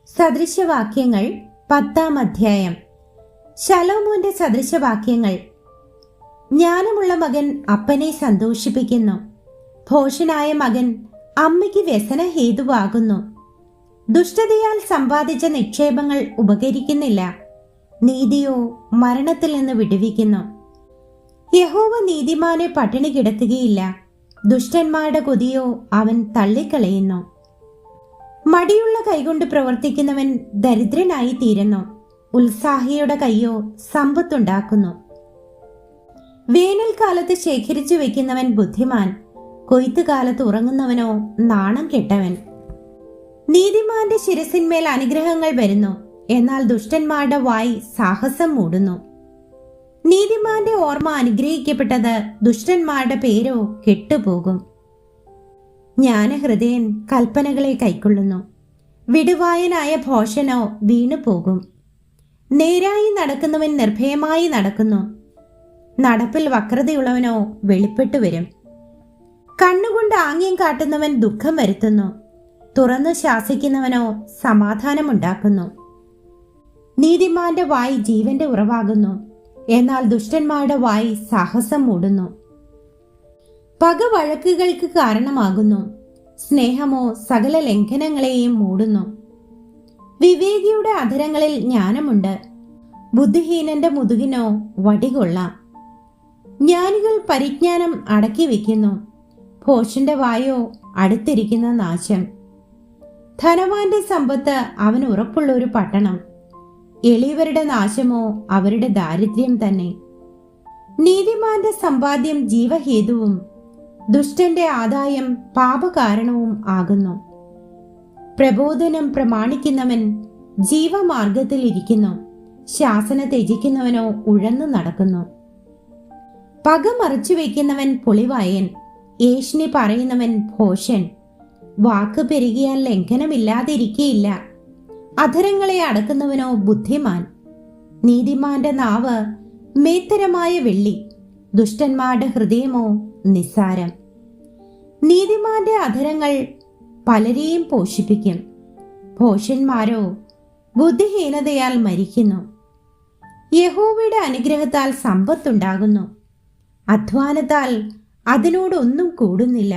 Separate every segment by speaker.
Speaker 1: സദൃശവാക്യങ്ങൾ 10-ാം അധ്യായം. ശലോമോന്റെ സദൃശവാക്യങ്ങൾ. ജ്ഞാനമുള്ള മകൻ അപ്പനെ സന്തോഷിപ്പിക്കുന്നു. ഭോഷനായ മകൻ അമ്മയ്ക്ക് വ്യസനഹേതുവാകുന്നു. ദുഷ്ടതയാൽ സമ്പാദിച്ച നിക്ഷേപങ്ങൾ ഉപകരിക്കുന്നില്ല. നീതിയോ മരണത്തിൽ നിന്ന് വിടുവിക്കുന്നു. യഹോവ നീതിമാനെ പട്ടിണി കിടത്തുകയില്ല. ദുഷ്ടന്മാരുടെ കൊതിയോ അവൻ തള്ളിക്കളയുന്നു. മടിയുള്ള കൈകൊണ്ട് പ്രവർത്തിക്കുന്നവൻ ദരിദ്രനായി തീരുന്നു. ഉത്സാഹിയുടെ കൈയോ സമ്പത്തുണ്ടാക്കുന്നു. വേനൽക്കാലത്ത് ശേഖരിച്ചു വെക്കുന്നവൻ ബുദ്ധിമാൻ. കൊയ്ത്തുകാലത്ത് ഉറങ്ങുന്നവനോ നാണം കെട്ടവൻ. നീതിമാന്റെ ശിരസിന്മേൽ അനുഗ്രഹങ്ങൾ വരുന്നു, എന്നാൽ ദുഷ്ടന്മാരുടെ വായ് സാഹസം മൂടുന്നു. നീതിമാന്റെ ഓർമ്മ അനുഗ്രഹിക്കപ്പെട്ടത്, ദുഷ്ടന്മാരുടെ പേരോ കെട്ടുപോകും. ജ്ഞാനഹൃദയൻ കൽപ്പനകളെ കൈക്കൊള്ളുന്നു. വിടുവായനായ ഭോഷനോ വീണുപോകും. നേരായി നടക്കുന്നവൻ നിർഭയമായി നടക്കുന്നു. നടപ്പിൽ വക്രതയുള്ളവനോ വെളിപ്പെട്ടു വരും. കണ്ണുകൊണ്ട് ആംഗ്യം കാട്ടുന്നവൻ ദുഃഖം വരുത്തുന്നു. തുറന്നു ശാസിക്കുന്നവനോ സമാധാനമുണ്ടാക്കുന്നു. നീതിമാന്റെ വായ് ജീവന്റെ ഉറവാകുന്നു, എന്നാൽ ദുഷ്ടന്മാരുടെ വായ് സാഹസം മൂടുന്നു. പക വഴക്കുകൾക്ക് കാരണമാകുന്നു. സ്നേഹമോ സകല ലംഘനങ്ങളെയും മൂടുന്നു. വിവേകിയുടെ അധരങ്ങളിൽ ജ്ഞാനമുണ്ട്, ബുദ്ധിഹീനന്റെ മുതുകിനോ വടികൊള്ളാം. ജ്ഞാനികൾ പരിജ്ഞാനം അടക്കി വെക്കുന്നു, ഭോഷന്റെ വായോ അടുത്തിരിക്കുന്ന നാശം. ധനവാന്റെ സമ്പത്ത് അവന് ഉറപ്പുള്ള ഒരു പട്ടണം, എളിയവരുടെ നാശമോ അവരുടെ ദാരിദ്ര്യം തന്നെ. നീതിമാന്റെ സമ്പാദ്യം ജീവഹേതുവും ദുഷ്ടന്റെ ആദായം പാപകാരണവും ആകുന്നു. പ്രബോധനം പ്രമാണിക്കുന്നവൻ ജീവമാർഗത്തിൽ ഇരിക്കുന്നു, ശാസന ത്യജിക്കുന്നവനോ ഉഴന്നു നടക്കുന്നു. പക മറച്ചു വയ്ക്കുന്നവൻ പൊളിവായൻ, ഏഷ്ണി പറയുന്നവൻ ഭോഷൻ. വാക്ക് പെരുകിയാൽ ലംഘനമില്ലാതിരിക്കയില്ല, അധരങ്ങളെ അടക്കുന്നവനോ ബുദ്ധിമാൻ. നീതിമാന്റെ നാവ് മേത്തരമായ വെള്ളി, ദുഷ്ടന്മാരുടെ ഹൃദയമോ നിസ്സാരം. നീതിമാന്റെ അധരങ്ങൾ പലരെയും പോഷിപ്പിക്കും, ഭോഷന്മാരോ ബുദ്ധിഹീനതയാൽ മരിക്കുന്നു. യഹോവയുടെ അനുഗ്രഹത്താൽ സമ്പത്തുണ്ടാകുന്നു, അധ്വാനത്താൽ അതിനോടൊന്നും കൂടുന്നില്ല.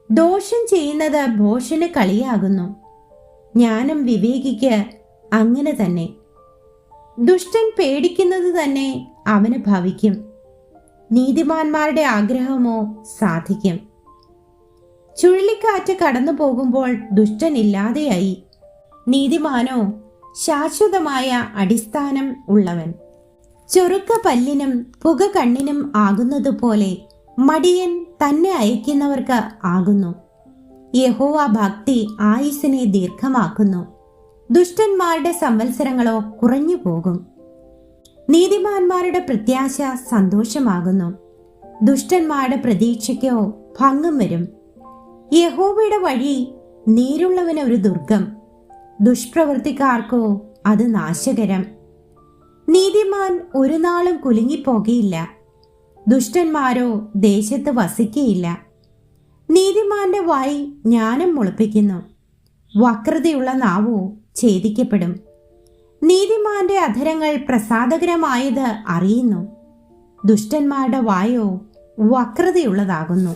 Speaker 1: ദോഷം ചെയ്യുന്നത് ഭോഷന് കളിയാകുന്നു, ജ്ഞാനം വിവേകിക്ക് അങ്ങനെ തന്നെ. ദുഷ്ടൻ പേടിക്കുന്നത് തന്നെ അവന് ഭവിക്കും, നീതിമാന്മാരുടെ ആഗ്രഹമോ സാധിക്കും. ചുഴലിക്കാറ്റ് കടന്നു പോകുമ്പോൾ ദുഷ്ടൻ ഇല്ലാതെയായി, നീതിമാനോ ശാശ്വതമായ അടിസ്ഥാനം ഉള്ളവൻ. ചൊറുക്ക പല്ലിനും പുക കണ്ണിനും ആകുന്നതുപോലെ മടിയൻ തന്നെ അയക്കുന്നവർക്ക് ആകുന്നു. യഹോവ ഭക്തി ആയുസ്സിനെ ദീർഘമാക്കുന്നു, ദുഷ്ടന്മാരുടെ സംവത്സരങ്ങളോ കുറഞ്ഞു പോകും. നീതിമാന്മാരുടെ പ്രത്യാശ സന്തോഷമാകുന്നു, ദുഷ്ടന്മാരുടെ പ്രതീക്ഷയ്ക്കോ ഭംഗം വരും. യഹോവയുടെ വഴി നീരുള്ളവന് ഒരു ദുർഗം, ദുഷ്പ്രവൃത്തിക്കാർക്കോ അത് നാശകരം. നീതിമാൻ ഒരു നാളും കുലുങ്ങിപ്പോകയില്ല, ദുഷ്ടന്മാരോ ദേശത്ത് വസിക്കയില്ല. നീതിമാന്റെ വായ് ജ്ഞാനം മുളപ്പിക്കുന്നു, വക്രതയുള്ള നാവോ ഛേദിക്കപ്പെടും. നീതിമാന്റെ അധരങ്ങൾ പ്രസാദകരമായത് അറിയുന്നു, ദുഷ്ടന്മാരുടെ വായോ വക്രതയുള്ളതാകുന്നു.